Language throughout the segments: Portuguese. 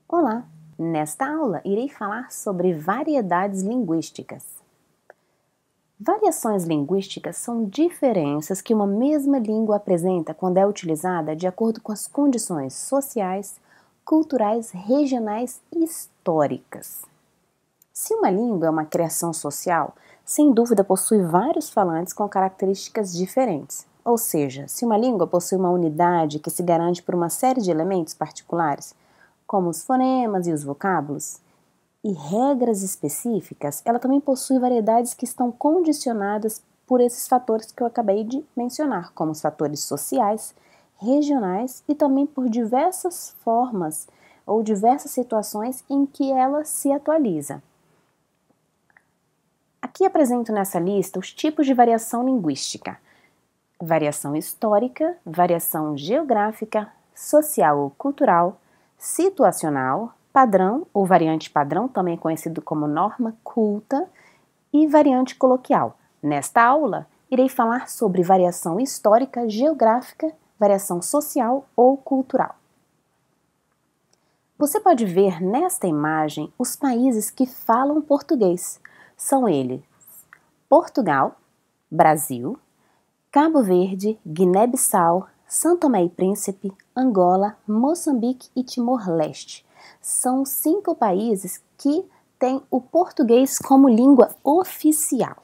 Olá! Nesta aula, irei falar sobre variedades linguísticas. Variações linguísticas são diferenças que uma mesma língua apresenta quando é utilizada de acordo com as condições sociais, culturais, regionais e históricas. Se uma língua é uma criação social, sem dúvida possui vários falantes com características diferentes. Ou seja, se uma língua possui uma unidade que se garante por uma série de elementos particulares, como os fonemas e os vocábulos, e regras específicas, ela também possui variedades que estão condicionadas por esses fatores que eu acabei de mencionar, como os fatores sociais, regionais e também por diversas formas ou diversas situações em que ela se atualiza. Aqui apresento nessa lista os tipos de variação linguística: variação histórica, variação geográfica, social ou cultural, situacional, padrão ou variante padrão, também conhecido como norma culta, e variante coloquial. Nesta aula, irei falar sobre variação histórica, geográfica, variação social ou cultural. Você pode ver nesta imagem os países que falam português. São eles: Portugal, Brasil, Cabo Verde, Guiné-Bissau, São Tomé e Príncipe, Angola, Moçambique e Timor-Leste. São 5 países que têm o português como língua oficial.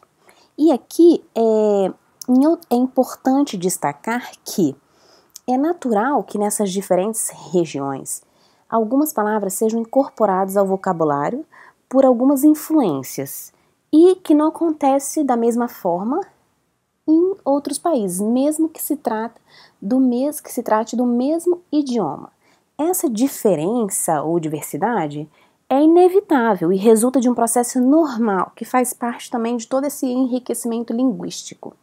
E aqui é importante destacar que é natural que nessas diferentes regiões algumas palavras sejam incorporadas ao vocabulário por algumas influências e que não acontece da mesma forma em outros países, mesmo que se trate do mesmo idioma. Essa diferença ou diversidade é inevitável e resulta de um processo normal que faz parte também de todo esse enriquecimento linguístico,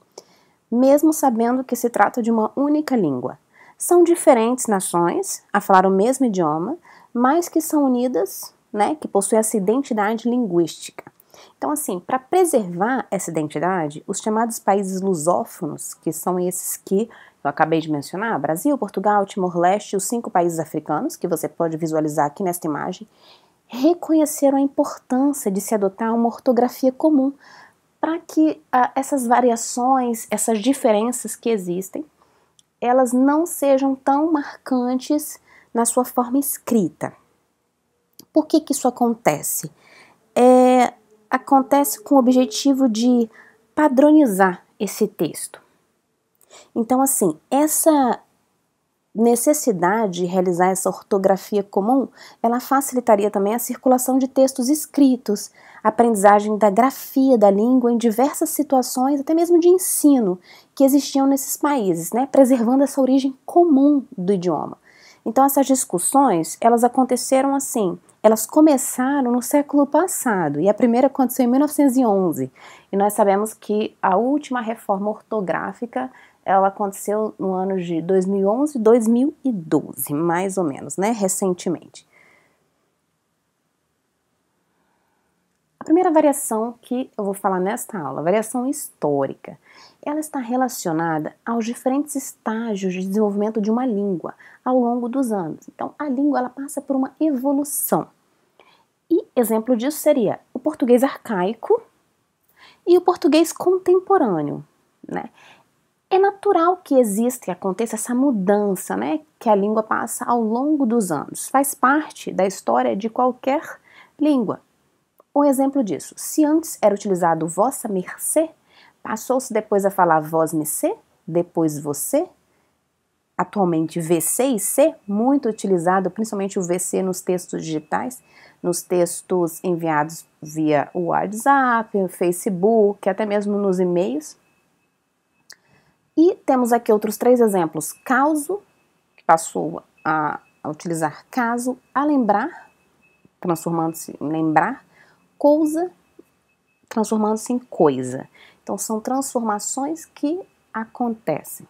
mesmo sabendo que se trata de uma única língua. São diferentes nações a falar o mesmo idioma, mas que são unidas, que possuem essa identidade linguística. Então, assim, para preservar essa identidade, os chamados países lusófonos, que são esses que eu acabei de mencionar, Brasil, Portugal, Timor-Leste e os 5 países africanos, que você pode visualizar aqui nesta imagem, reconheceram a importância de se adotar uma ortografia comum para que essas variações, essas diferenças que existem, elas não sejam tão marcantes na sua forma escrita. Por que isso acontece? Acontece com o objetivo de padronizar esse texto. Então, assim, essa necessidade de realizar essa ortografia comum, ela facilitaria também a circulação de textos escritos, a aprendizagem da grafia da língua em diversas situações, até mesmo de ensino, que existiam nesses países, preservando essa origem comum do idioma. Então, essas discussões, elas aconteceram assim, elas começaram no século passado, e a primeira aconteceu em 1911, e nós sabemos que a última reforma ortográfica, ela aconteceu no ano de 2011 e 2012, mais ou menos, recentemente. A primeira variação que eu vou falar nesta aula, a variação histórica, ela está relacionada aos diferentes estágios de desenvolvimento de uma língua ao longo dos anos. Então, a língua ela passa por uma evolução. E exemplo disso seria o português arcaico e o português contemporâneo, É natural que exista e aconteça essa mudança, que a língua passa ao longo dos anos. Faz parte da história de qualquer língua. Um exemplo disso, se antes era utilizado vossa mercê, passou-se depois a falar vós mercê, depois você. Atualmente VC e C, muito utilizado, principalmente o VC nos textos digitais, nos textos enviados via o WhatsApp, o Facebook, até mesmo nos e-mails. E temos aqui outros 3 exemplos. Causo, que passou a utilizar caso, a lembrar, transformando-se em lembrar, cousa, transformando-se em coisa. Então, são transformações que acontecem.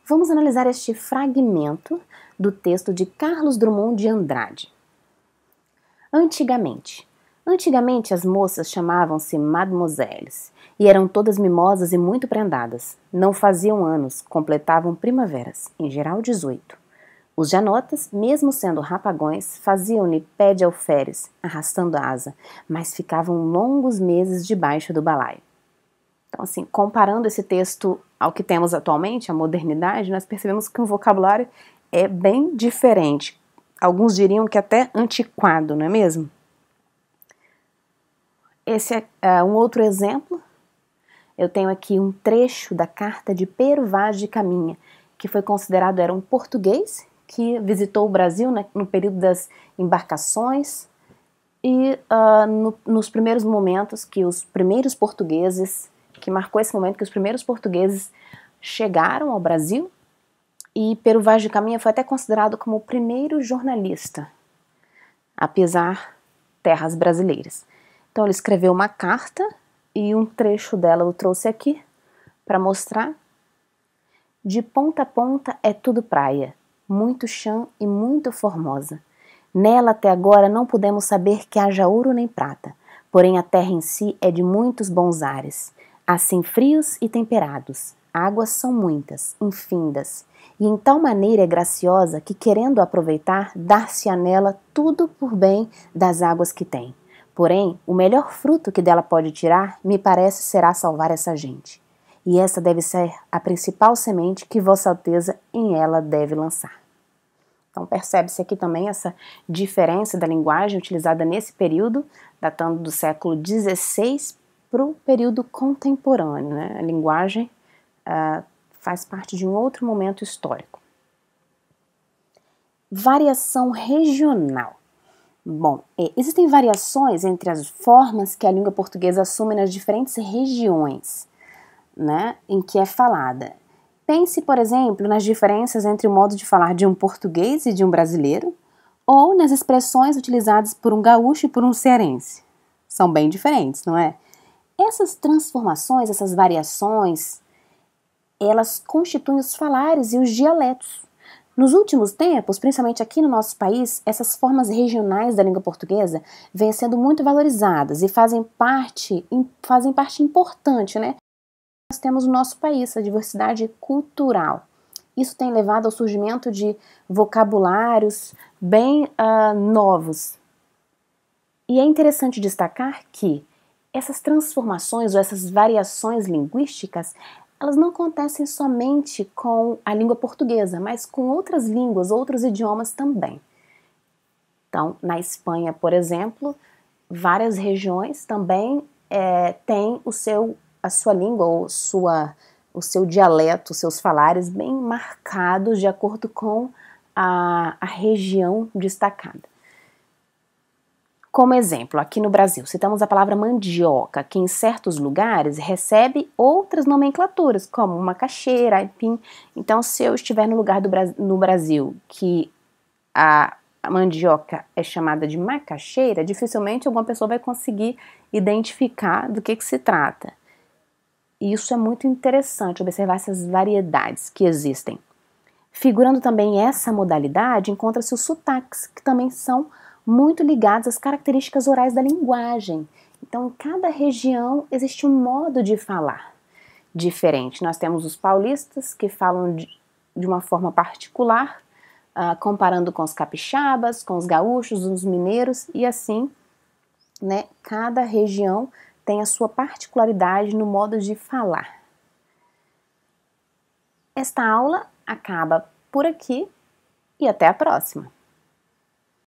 Vamos analisar este fragmento do texto de Carlos Drummond de Andrade. Antigamente, Antigamente as moças chamavam-se mademoiselles e eram todas mimosas e muito prendadas. Não faziam anos, completavam primaveras, em geral 18. Os janotas, mesmo sendo rapagões, faziam-lhe pé de alferes, arrastando a asa, mas ficavam longos meses debaixo do balaio. Então, assim, comparando esse texto ao que temos atualmente, a modernidade, nós percebemos que o vocabulário é bem diferente. Alguns diriam que até antiquado, não é mesmo? Esse é um outro exemplo. Eu tenho aqui um trecho da carta de Pero Vaz de Caminha, que foi considerado era um português que visitou o Brasil, né, no período das embarcações e nos primeiros momentos que os primeiros portugueses, que marcou esse momento que os primeiros portugueses chegaram ao Brasil, e Pero Vaz de Caminha foi até considerado como o primeiro jornalista, apesar terras brasileiras. Então ele escreveu uma carta e um trecho dela eu trouxe aqui para mostrar. De ponta a ponta é tudo praia, muito chão e muito formosa. Nela até agora não pudemos saber que haja ouro nem prata, porém a terra em si é de muitos bons ares, assim frios e temperados. Águas são muitas, infindas, e em tal maneira é graciosa que, querendo aproveitar, dar-se-á nela tudo por bem das águas que tem. Porém, o melhor fruto que dela pode tirar, me parece, será salvar essa gente. E essa deve ser a principal semente que Vossa Alteza em ela deve lançar. Então percebe-se aqui também essa diferença da linguagem utilizada nesse período, datando do século XVI para o período contemporâneo, né? A linguagem faz parte de um outro momento histórico. Variação regional. Bom, existem variações entre as formas que a língua portuguesa assume nas diferentes regiões, né, em que é falada. Pense, por exemplo, nas diferenças entre o modo de falar de um português e de um brasileiro, ou nas expressões utilizadas por um gaúcho e por um cearense. São bem diferentes, não é? Essas transformações, essas variações, elas constituem os falares e os dialetos. Nos últimos tempos, principalmente aqui no nosso país, essas formas regionais da língua portuguesa vêm sendo muito valorizadas e fazem parte importante, né? Nós temos no nosso país, a diversidade cultural. Isso tem levado ao surgimento de vocabulários bem novos. E é interessante destacar que essas transformações ou essas variações linguísticas, elas não acontecem somente com a língua portuguesa, mas com outras línguas, outros idiomas também. Então, na Espanha, por exemplo, várias regiões também têm a sua língua ou o seu dialeto, os seus falares bem marcados de acordo com a região destacada. Como exemplo, aqui no Brasil, citamos a palavra mandioca, que em certos lugares recebe outras nomenclaturas, como macaxeira, aipim. Então, se eu estiver no lugar no Brasil que a mandioca é chamada de macaxeira, dificilmente alguma pessoa vai conseguir identificar do que se trata. E isso é muito interessante, observar essas variedades que existem. Figurando também essa modalidade, encontra-se os sotaques, que também são muito ligados às características orais da linguagem. Então, em cada região existe um modo de falar diferente. Nós temos os paulistas, que falam de uma forma particular, comparando com os capixabas, com os gaúchos, os mineiros, e assim, né, cada região tem a sua particularidade no modo de falar. Esta aula acaba por aqui e até a próxima!